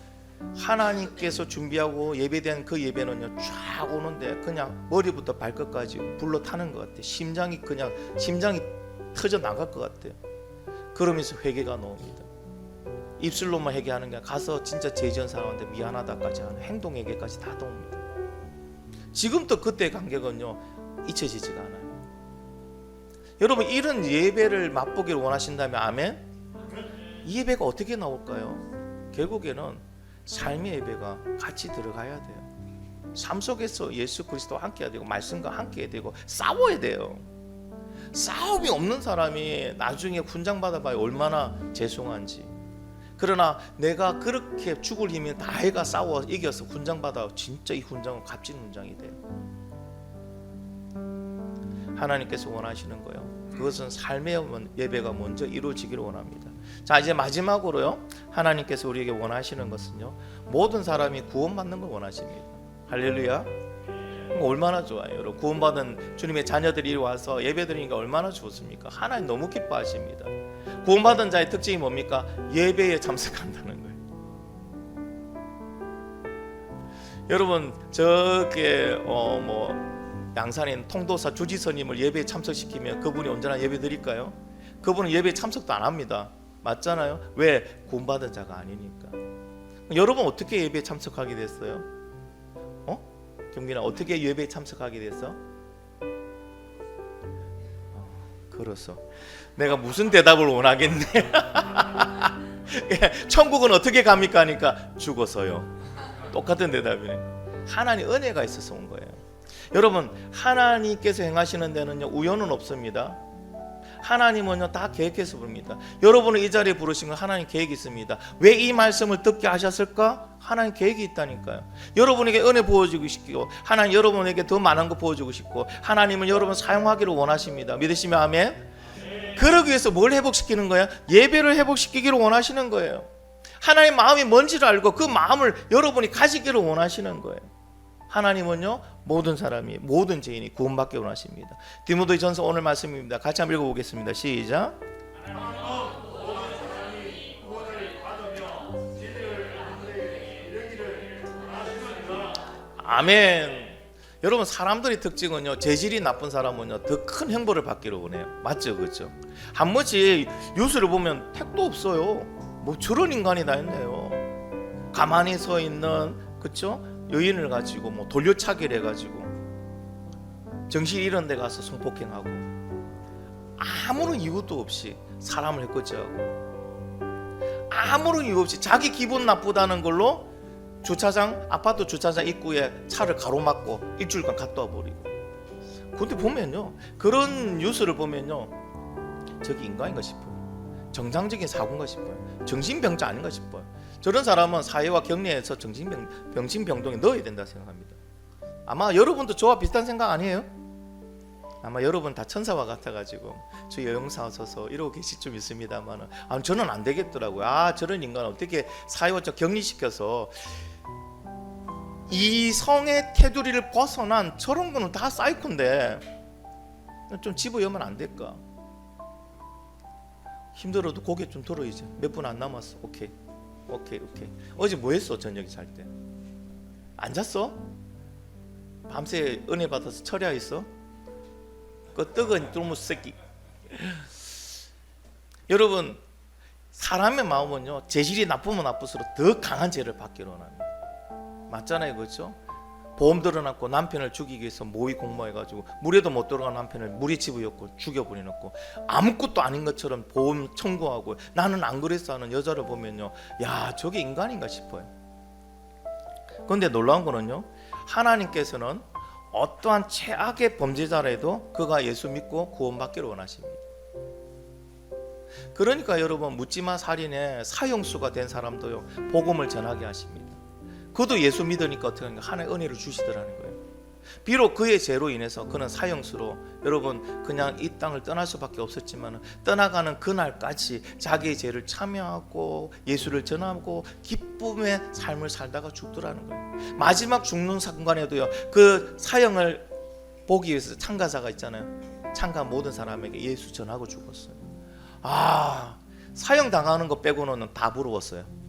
하나님께서 준비하고 예배된 그 예배는요 쫙 오는데 그냥 머리부터 발끝까지 불러 타는 것 같아요. 심장이 터져 나갈 것 같아요. 그러면서 회개가 나옵니다. 입술로만 회개하는 게 아니라 가서 진짜 죄지은 사람한테 미안하다까지 하는 행동 회개까지 다 나옵니다. 지금도 그때의 감격은요 잊혀지지가 않아요. 여러분 이런 예배를 맛보기를 원하신다면 아멘? 이 예배가 어떻게 나올까요? 결국에는 삶의 예배가 같이 들어가야 돼요. 삶 속에서 예수 그리스도와 함께 해야 되고 말씀과 함께 해야 되고 싸워야 돼요. 싸움이 없는 사람이 나중에 훈장 받아봐야 얼마나 죄송한지. 그러나 내가 그렇게 죽을 힘이 다 해가 싸워 이겨서 훈장 받아, 진짜 이 훈장은 값진 훈장이 돼요. 하나님께서 원하시는 거예요. 그것은 삶의 예배가 먼저 이루어지기를 원합니다. 자, 이제 마지막으로요, 하나님께서 우리에게 원하시는 것은요, 모든 사람이 구원받는 걸 원하십니다. 할렐루야. 얼마나 좋아요. 여러분 구원받은 주님의 자녀들이 와서 예배드리니까 얼마나 좋습니까? 하나님 너무 기뻐하십니다. 구원받은 자의 특징이 뭡니까? 예배에 참석한다는 거예요. 여러분 저게 양산에 있는 통도사 주지스님을 예배에 참석시키면 그분이 언제나 예배 드릴까요? 그분은 예배에 참석도 안 합니다. 맞잖아요. 왜? 구원받은 자가 아니니까. 여러분 어떻게 예배에 참석하게 됐어요? 경민아 어떻게 예배에 참석하게 됐어? 그래서 내가 무슨 대답을 원하겠네. 천국은 어떻게 갑니까 하니까 죽어서요. 똑같은 대답이네. 하나님 은혜가 있어서 온 거예요. 여러분 하나님께서 행하시는 데는요 우연은 없습니다. 하나님은요 다 계획해서 부릅니다. 여러분을 이 자리에 부르신 건 하나님 계획이 있습니다. 왜 이 말씀을 듣게 하셨을까? 하나님 계획이 있다니까요. 여러분에게 은혜 부어주고 싶고 하나님 여러분에게 더 많은 거 부어주고 싶고 하나님은 여러분 사용하기를 원하십니다. 믿으시면 아멘? 그러기 위해서 뭘 회복시키는 거야? 예배를 회복시키기를 원하시는 거예요. 하나님 마음이 뭔지를 알고 그 마음을 여러분이 가지기를 원하시는 거예요. 하나님은요 모든 사람이 모든 죄인이 구원받기 원하십니다. 디모데전서 오늘 말씀입니다. 같이 한번 읽어보겠습니다. 시작. 아멘. 여러분 사람들의 특징은요 재질이 나쁜 사람은요 더 큰 형벌을 받기를 원해요. 맞죠? 그렇죠? 한 번씩 뉴스를 보면 택도 없어요. 뭐 저런 인간이 다 있네요. 가만히 서 있는 그렇죠? 여인을 가지고 뭐 돌려차기를 해가지고 정신 이런 데 가서 성폭행하고 아무런 이유도 없이 사람을 해코지하고 아무런 이유 없이 자기 기분 나쁘다는 걸로 주차장 아파트 주차장 입구에 차를 가로막고 일주일간 갔다 와버리고. 근데 보면요 그런 뉴스를 보면요 저기 인간인가 싶어요. 정상적인 사고인가 싶어요. 정신병자 아닌가 싶어요. 저런 사람은 사회와 격리해서 정신병동에 넣어야 된다 생각합니다. 아마 여러분도 저와 비슷한 생각 아니에요? 아마 여러분 다 천사와 같아가지고 저 여영사 서서 이러고 계실 좀 있습니다만 저는 안 되겠더라고요. 저런 인간 어떻게 사회와 격리시켜서 이성의 테두리를 벗어난 저런 거는 다 사이코인데 좀 집어여면 안 될까? 힘들어도 고개 좀 들어. 이제 몇 분 안 남았어. 오케이. 어제 뭐 했어? 저녁에 잘 때 안 잤어? 밤새 은혜 받아서 철야했어? 그 떡은 좀 새끼. 여러분, 사람의 마음은요, 재질이 나쁘면 나쁠수록 더 강한 죄를 받기로 합니다. 맞잖아요, 그렇죠? 보험 들어놨고 남편을 죽이기 위해서 모의 공모해가지고 물에도 못 들어간 남편을 물에 집어였고 죽여버려놓고 아무것도 아닌 것처럼 보험 청구하고 나는 안 그랬어 하는 여자를 보면요, 야, 저게 인간인가 싶어요. 그런데 놀라운 거는요, 하나님께서는 어떠한 최악의 범죄자라도 그가 예수 믿고 구원받기를 원하십니다. 그러니까 여러분, 묻지마 살인의 사형수가 된 사람도요, 복음을 전하게 하십니다. 그도 예수 믿으니까 어떻게 하는가? 하나님의 은혜를 주시더라는 거예요. 비록 그의 죄로 인해서 그는 사형수로 여러분 그냥 이 땅을 떠날 수밖에 없었지만 떠나가는 그날까지 자기의 죄를 참여하고 예수를 전하고 기쁨의 삶을 살다가 죽더라는 거예요. 마지막 죽는 순간에도요, 그 사형을 보기 위해서 참가자가 있잖아요. 참가 모든 사람에게 예수 전하고 죽었어요. 아, 사형 당하는 거 빼고는 다 부러웠어요.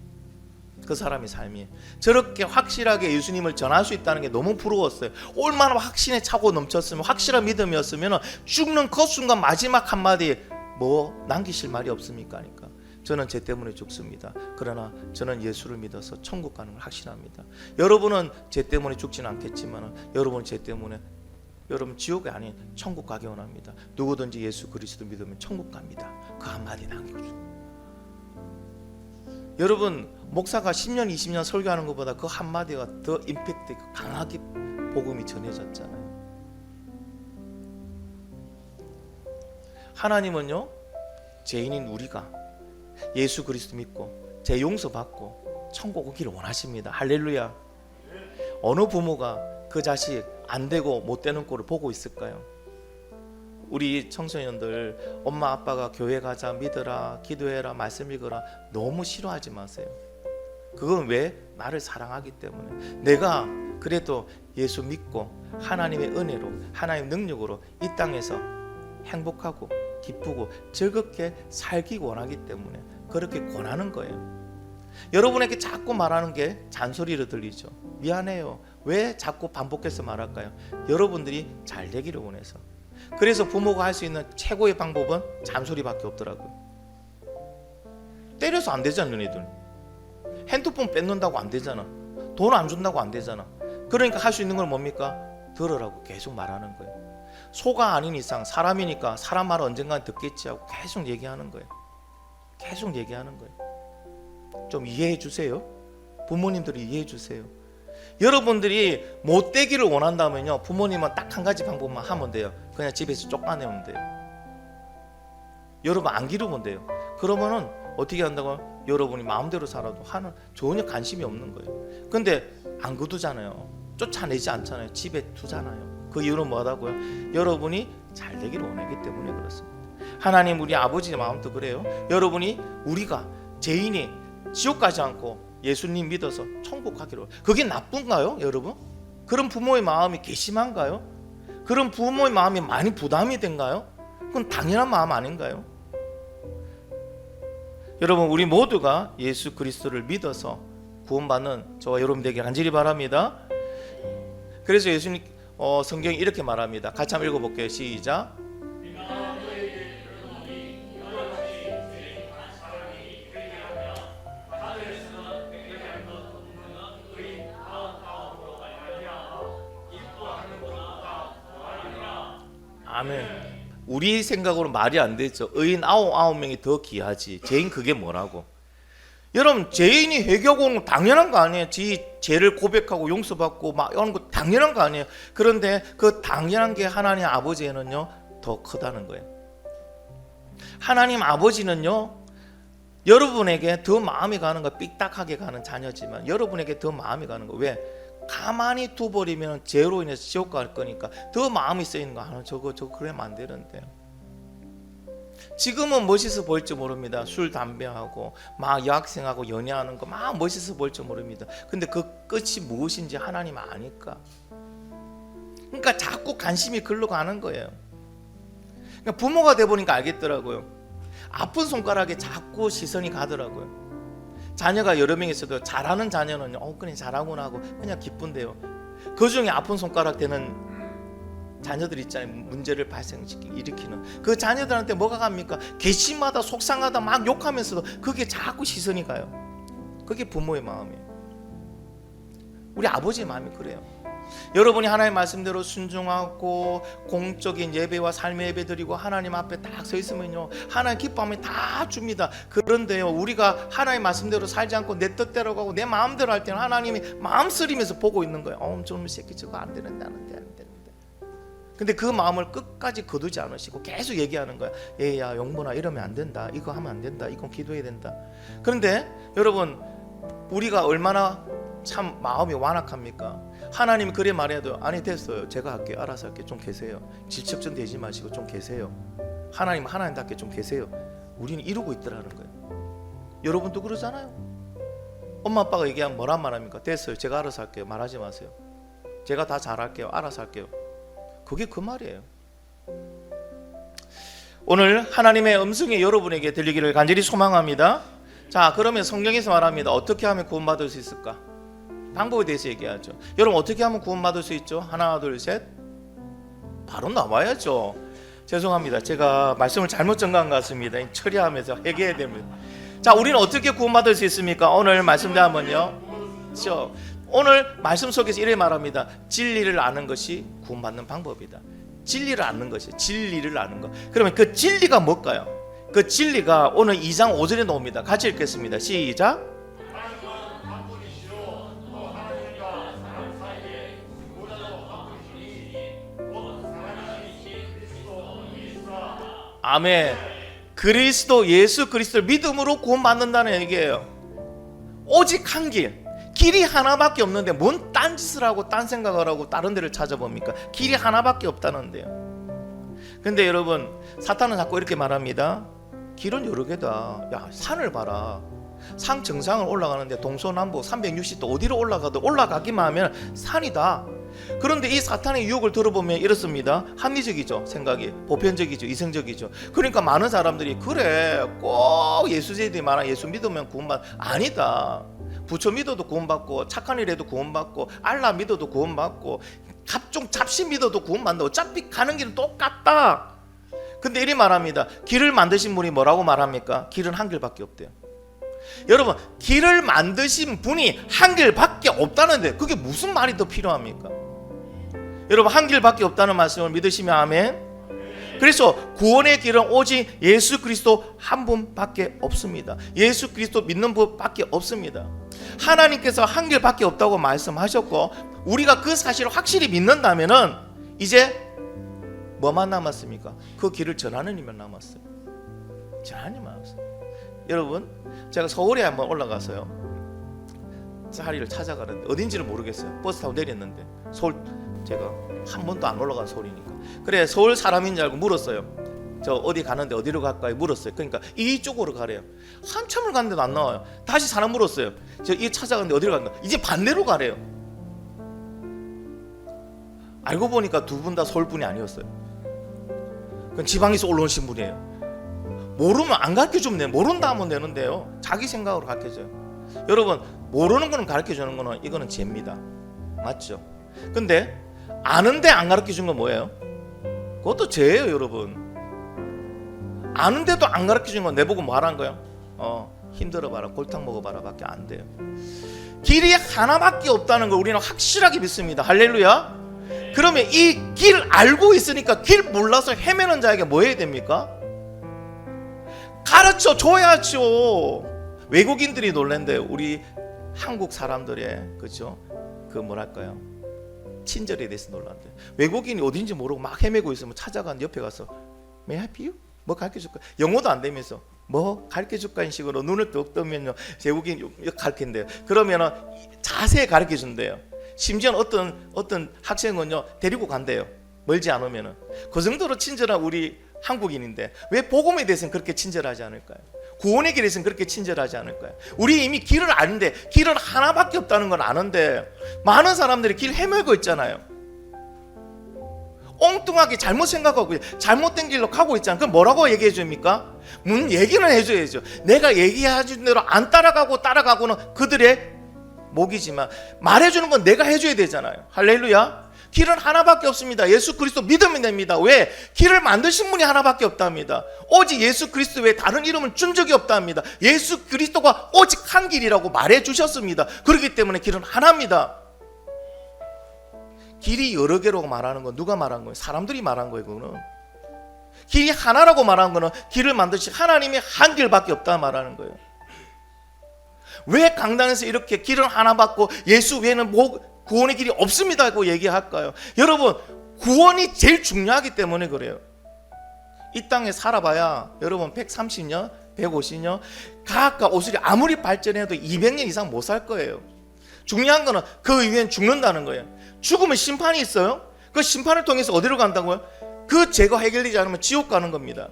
그 사람의 삶이 저렇게 확실하게 예수님을 전할 수 있다는 게 너무 부러웠어요. 얼마나 확신에 차고 넘쳤으면, 확실한 믿음이었으면 죽는 그 순간 마지막 한마디 뭐 남기실 말이 없습니까? 하니까 저는 죄 때문에 죽습니다. 그러나 저는 예수를 믿어서 천국 가는 걸 확신합니다. 여러분은 죄 때문에 죽지는 않겠지만 여러분 죄 때문에 여러분 지옥이 아닌 천국 가기 원합니다. 누구든지 예수 그리스도 믿으면 천국 갑니다. 그 한마디 남겨주세요. 여러분, 목사가 10년 20년 설교하는 것보다 그 한마디가 더 임팩트 강하게 복음이 전해졌잖아요. 하나님은요, 죄인인 우리가 예수 그리스도 믿고 죄 용서받고 천국 오기를 원하십니다. 할렐루야. 어느 부모가 그 자식 안 되고 못 되는 꼴을 보고 있을까요? 우리 청소년들, 엄마 아빠가 교회 가자, 믿어라, 기도해라, 말씀 읽어라 너무 싫어하지 마세요. 그건 왜? 나를 사랑하기 때문에. 내가 그래도 예수 믿고 하나님의 은혜로, 하나님의 능력으로 이 땅에서 행복하고 기쁘고 즐겁게 살기 원하기 때문에 그렇게 권하는 거예요. 여러분에게 자꾸 말하는 게 잔소리로 들리죠. 미안해요. 왜 자꾸 반복해서 말할까요? 여러분들이 잘 되기를 원해서. 그래서 부모가 할 수 있는 최고의 방법은 잔소리밖에 없더라고요. 때려서 안 되잖아. 너희들 핸드폰 뺏는다고 안 되잖아. 돈 안 준다고 안 되잖아. 그러니까 할 수 있는 건 뭡니까? 들으라고 계속 말하는 거예요. 소가 아닌 이상 사람이니까 사람 말을 언젠가 듣겠지 하고 계속 얘기하는 거예요. 계속 얘기하는 거예요. 좀 이해해 주세요. 부모님들이 이해해 주세요. 여러분들이 못 되기를 원한다면요, 부모님은 딱 한 가지 방법만 하면 돼요. 그냥 집에서 쫓아내면 돼요. 여러분 안 기르면 돼요. 그러면은 어떻게 한다고? 여러분이 마음대로 살아도 전혀 관심이 없는 거예요. 근데 안 거두잖아요. 쫓아내지 않잖아요. 집에 두잖아요. 그 이유는 뭐라고요? 여러분이 잘 되기를 원하기 때문에 그렇습니다. 하나님 우리 아버지의 마음도 그래요. 여러분이 우리가 죄인이 지옥 가지 않고 예수님 믿어서 천국 가기로. 그게 나쁜가요, 여러분? 그런 부모의 마음이 괘씸한가요? 그런 부모의 마음이 많이 부담이 된가요? 그건 당연한 마음 아닌가요? 여러분, 우리 모두가 예수 그리스도를 믿어서 구원받는 저와 여러분 되길 간절히 바랍니다. 그래서 예수님 성경이 이렇게 말합니다. 같이 한번 읽어볼게요. 시작. 아멘. 우리 생각으로 말이 안 되죠. 의인 99명이 더 귀하지. 죄인 그게 뭐라고? 여러분, 죄인이 회개하고 오는 거 당연한 거 아니에요? 지 죄를 고백하고 용서받고 막 이런 거 당연한 거 아니에요? 그런데 그 당연한 게 하나님 아버지에는요 더 크다는 거예요. 하나님 아버지는요 여러분에게 더 마음이 가는 거, 삐딱하게 가는 자녀지만 여러분에게 더 마음이 가는 거. 왜? 가만히 두버리면 죄로 인해서 지옥 갈 거니까 더 마음이 쓰이는 거. 저거 그러면 안 되는데. 지금은 멋있어 보일지 모릅니다. 술 담배하고 막 여학생하고 연애하는 거 막 멋있어 보일지 모릅니다. 근데 그 끝이 무엇인지 하나님 아니까. 그러니까 자꾸 관심이 글로 가는 거예요. 그러니까 부모가 돼 보니까 알겠더라고요. 아픈 손가락에 자꾸 시선이 가더라고요. 자녀가 여러 명 있어도 잘하는 자녀는 그냥 잘하구나 하고 그냥 기쁜데요. 그 중에 아픈 손가락 되는 자녀들 있잖아요. 문제를 일으키는 그 자녀들한테 뭐가 갑니까? 괘씸하다 속상하다 막 욕하면서도 그게 자꾸 시선이 가요. 그게 부모의 마음이에요. 우리 아버지의 마음이 그래요. 여러분이 하나님 말씀대로 순종하고 공적인 예배와 삶의 예배 드리고 하나님 앞에 딱 서 있으면요, 하나님 기뻐하면 다 줍니다. 그런데요, 우리가 하나님 말씀대로 살지 않고 내 뜻대로 가고 내 마음대로 할 때는 하나님이 마음 쓰리면서 보고 있는 거예요. 저놈의 새끼 저거 안 되는데 안 되는데. 근데 그 마음을 끝까지 거두지 않으시고 계속 얘기하는 거야. 얘야 영문아 이러면 안 된다. 이거 하면 안 된다. 이건 기도해야 된다. 그런데 여러분, 우리가 얼마나 참 마음이 완악합니까? 하나님이 그래 말해도 아니 됐어요. 제가 할게요. 알아서 할게요. 좀 계세요. 질척전 되지 마시고 좀 계세요. 하나님답게 좀 계세요. 우리는 이루고 있더라는 거예요. 여러분도 그러잖아요. 엄마 아빠가 얘기하면 뭐란 말합니까? 됐어요. 제가 알아서 할게요. 말하지 마세요. 제가 다 잘할게요. 알아서 할게요. 그게 그 말이에요. 오늘 하나님의 음성이 여러분에게 들리기를 간절히 소망합니다. 자, 그러면 성경에서 말합니다. 어떻게 하면 구원받을 수 있을까? 방법에 대해서 얘기하죠. 여러분 어떻게 하면 구원받을 수 있죠? 하나 둘 셋. 바로 나와야죠. 죄송합니다. 제가 말씀을 잘못 전가한 것 같습니다. 처리하면서 회개해야 됩니다. 자, 우리는 어떻게 구원받을 수 있습니까? 오늘 말씀대로면요. 오늘 말씀 속에서 이렇게 말합니다. 진리를 아는 것이 구원받는 방법이다. 진리를 아는 것이 진리를 아는 것. 그러면 그 진리가 뭘까요? 그 진리가 오늘 2장 5절에 나옵니다. 같이 읽겠습니다. 시작. 아멘. 그리스도 예수 그리스도를 믿음으로 구원받는다는 얘기예요. 오직 한 길이 하나밖에 없는데 뭔 딴짓을 하고 딴 생각을 하고 다른 데를 찾아봅니까? 길이 하나밖에 없다는데요. 근데 여러분, 사탄은 자꾸 이렇게 말합니다. 길은 여러 개다. 야, 산을 봐라. 산 정상을 올라가는데 동서남북 360도 어디로 올라가도 올라가기만 하면 산이다. 그런데 이 사탄의 유혹을 들어보면 이렇습니다. 합리적이죠. 생각이 보편적이죠. 이성적이죠. 그러니까 많은 사람들이 그래 꼭 예수제들이 많아. 예수 믿으면 구원받. 아니다. 부처 믿어도 구원받고 착한 일 해도 구원받고 알라 믿어도 구원받고 각종 잡신 믿어도 구원받는다. 어차피 가는 길은 똑같다. 근데 이리 말합니다. 길을 만드신 분이 뭐라고 말합니까? 길은 한 길밖에 없대요. 여러분, 길을 만드신 분이 한 길밖에 없다는데 그게 무슨 말이 더 필요합니까? 여러분, 한 길밖에 없다는 말씀을 믿으시면 아멘. 그래서 구원의 길은 오직 예수 그리스도 한 분밖에 없습니다. 예수 그리스도 믿는 분밖에 없습니다. 하나님께서 한 길밖에 없다고 말씀하셨고 우리가 그 사실을 확실히 믿는다면은 이제 뭐만 남았습니까? 그 길을 전하는 일만 남았어요. 전하는 일만 남았어요. 여러분, 제가 서울에 한번 올라가서요, 자리를 찾아가는데 어딘지를 모르겠어요. 버스 타고 내렸는데 서울, 제가 한 번도 안 올라간 서울이니까 그래 서울 사람인 줄 알고 물었어요. 저 어디 가는데 어디로 갈까요? 물었어요. 그러니까 이쪽으로 가래요. 한참을 갔는데도 안 나와요. 다시 사람 물었어요. 저 이 찾아가는데 어디로 간다? 이제 반대로 가래요. 알고 보니까 두 분 다 서울 분이 아니었어요. 그건 지방에서 올라오신 분이에요. 모르면 안 가르쳐주면 돼요. 모른다 하면 되는데요, 자기 생각으로 가르쳐줘요. 여러분, 모르는 거는 가르쳐주는 거는 이거는 죄입니다. 맞죠? 근데 아는데 안 가르쳐준 건 뭐예요? 그것도 죄예요. 여러분, 아는데도 안 가르쳐준 건 내보고 뭐 하라는 거예요? 힘들어봐라, 골탕 먹어봐라 밖에 안 돼요. 길이 하나밖에 없다는 걸 우리는 확실하게 믿습니다. 할렐루야. 그러면 이 길 알고 있으니까 길 몰라서 헤매는 자에게 뭐 해야 됩니까? 가르쳐 줘야죠. 외국인들이 놀란대요. 우리 한국 사람들의, 그죠? 그 뭐랄까요, 친절에 대해서 놀란대요. 외국인이 어딘지 모르고 막 헤매고 있으면 찾아간 옆에 가서 May I help you? 뭐 가르쳐줄까? 영어도 안 되면서 뭐 가르쳐줄까? 이 식으로 눈을 뚝 뜨면요, 외국인 가르친대요. 그러면은 자세히 가르쳐준대요. 심지어 어떤 학생은요 데리고 간대요. 멀지 않으면은. 그 정도로 친절한 우리 한국인인데 왜 복음에 대해서는 그렇게 친절하지 않을까요? 구원의 길에 대해서는 그렇게 친절하지 않을까요? 우리 이미 길을 아는데, 길은 하나밖에 없다는 걸 아는데 많은 사람들이 길 헤매고 있잖아요. 엉뚱하게 잘못 생각하고 잘못된 길로 가고 있잖아요. 그럼 뭐라고 얘기해 줍니까? 얘기는 해줘야죠. 내가 얘기해준 대로 안 따라가고는 그들의 목이지만 말해주는 건 내가 해줘야 되잖아요. 할렐루야. 길은 하나밖에 없습니다. 예수 그리스도 믿으면 됩니다. 왜? 길을 만드신 분이 하나밖에 없답니다. 오직 예수 그리스도 외에 다른 이름은 준 적이 없답니다. 예수 그리스도가 오직 한 길이라고 말해 주셨습니다. 그렇기 때문에 길은 하나입니다. 길이 여러 개라고 말하는 건 누가 말한 거예요? 사람들이 말한 거예요. 그거는 길이 하나라고 말한 거는 길을 만드신 하나님이 한 길밖에 없다 말하는 거예요. 왜 강단에서 이렇게 길은 하나 받고 예수 외에는 구원의 길이 없습니다고 얘기할까요? 여러분, 구원이 제일 중요하기 때문에 그래요. 이 땅에 살아봐야 여러분 130년, 150년, 각각 오수리 아무리 발전해도 200년 이상 못 살 거예요. 중요한 거는 그 이후엔 죽는다는 거예요. 죽으면 심판이 있어요. 그 심판을 통해서 어디로 간다고요? 그 죄가 해결되지 않으면 지옥 가는 겁니다.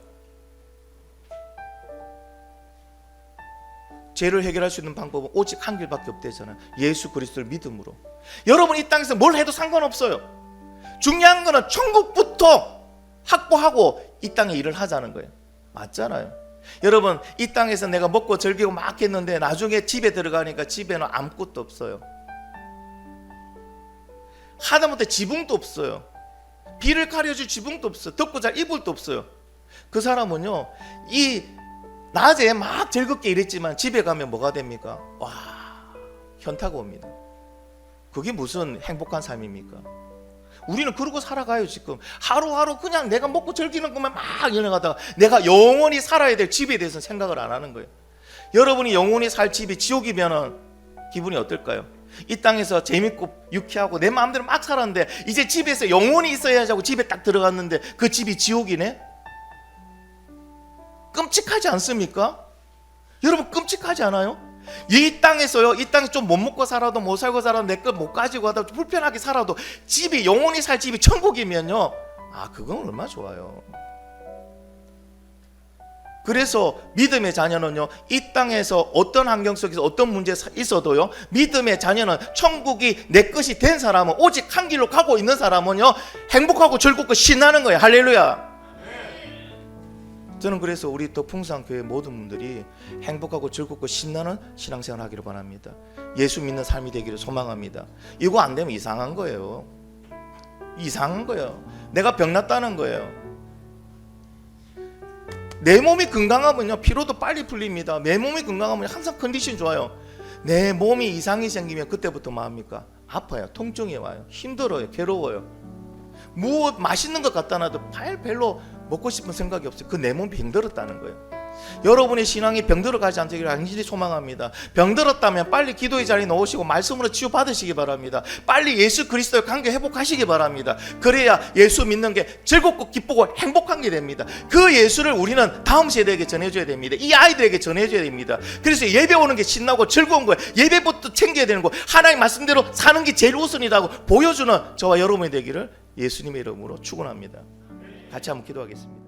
죄를 해결할 수 있는 방법은 오직 한 길밖에 없대잖아요. 예수 그리스도를 믿음으로. 여러분 이 땅에서 뭘 해도 상관없어요. 중요한 거는 천국부터 확보하고 이 땅에 일을 하자는 거예요. 맞잖아요. 여러분 이 땅에서 내가 먹고 즐기고 막 했는데 나중에 집에 들어가니까 집에는 아무것도 없어요. 하다못해 지붕도 없어요. 비를 가려줄 지붕도 없어요. 덮고 잘 이불도 없어요. 그 사람은요 이 낮에 막 즐겁게 일했지만 집에 가면 뭐가 됩니까? 와, 현타가 옵니다. 그게 무슨 행복한 삶입니까? 우리는 그러고 살아가요. 지금 하루하루 그냥 내가 먹고 즐기는 것만 막 연행하다가 내가 영원히 살아야 될 집에 대해서 생각을 안 하는 거예요. 여러분이 영원히 살 집이 지옥이면 기분이 어떨까요? 이 땅에서 재밌고 유쾌하고 내 마음대로 막 살았는데 이제 집에서 영원히 있어야지 하고 집에 딱 들어갔는데 그 집이 지옥이네? 끔찍하지 않습니까? 여러분 끔찍하지 않아요? 이 땅에서요, 이 땅에 좀 못 먹고 살아도 못 살고 살아도 내 것 못 가지고 하다 불편하게 살아도 집이 영원히 살 집이 천국이면요, 아 그건 얼마나 좋아요. 그래서 믿음의 자녀는요 이 땅에서 어떤 환경 속에서 어떤 문제 있어도요 믿음의 자녀는 천국이 내 것이 된 사람은 오직 한 길로 가고 있는 사람은요 행복하고 즐겁고 신나는 거예요. 할렐루야. 저는 그래서 우리 더 풍성한 교회 모든 분들이 행복하고 즐겁고 신나는 신앙생활 하기를 바랍니다. 예수 믿는 삶이 되기를 소망합니다. 이거 안 되면 이상한 거예요. 이상한 거예요. 내가 병났다는 거예요. 내 몸이 건강하면요 피로도 빨리 풀립니다. 내 몸이 건강하면 항상 컨디션 좋아요. 내 몸이 이상이 생기면 그때부터 뭐합니까? 아파요. 통증이 와요. 힘들어요. 괴로워요. 무엇 맛있는 것 갖다 놔도 별로 먹고 싶은 생각이 없어요. 그 내 몸이 병들었다는 거예요. 여러분의 신앙이 병들어가지 않기를 간절히 소망합니다. 병들었다면 빨리 기도의 자리에 놓으시고 말씀으로 치유받으시기 바랍니다. 빨리 예수 그리스도의 관계 회복하시기 바랍니다. 그래야 예수 믿는 게 즐겁고 기쁘고 행복한 게 됩니다. 그 예수를 우리는 다음 세대에게 전해줘야 됩니다. 이 아이들에게 전해줘야 됩니다. 그래서 예배 오는 게 신나고 즐거운 거예요. 예배부터 챙겨야 되는 거, 하나님 말씀대로 사는 게 제일 우선이라고 보여주는 저와 여러분이 되기를 예수님의 이름으로 축원합니다. 같이 한번 기도하겠습니다.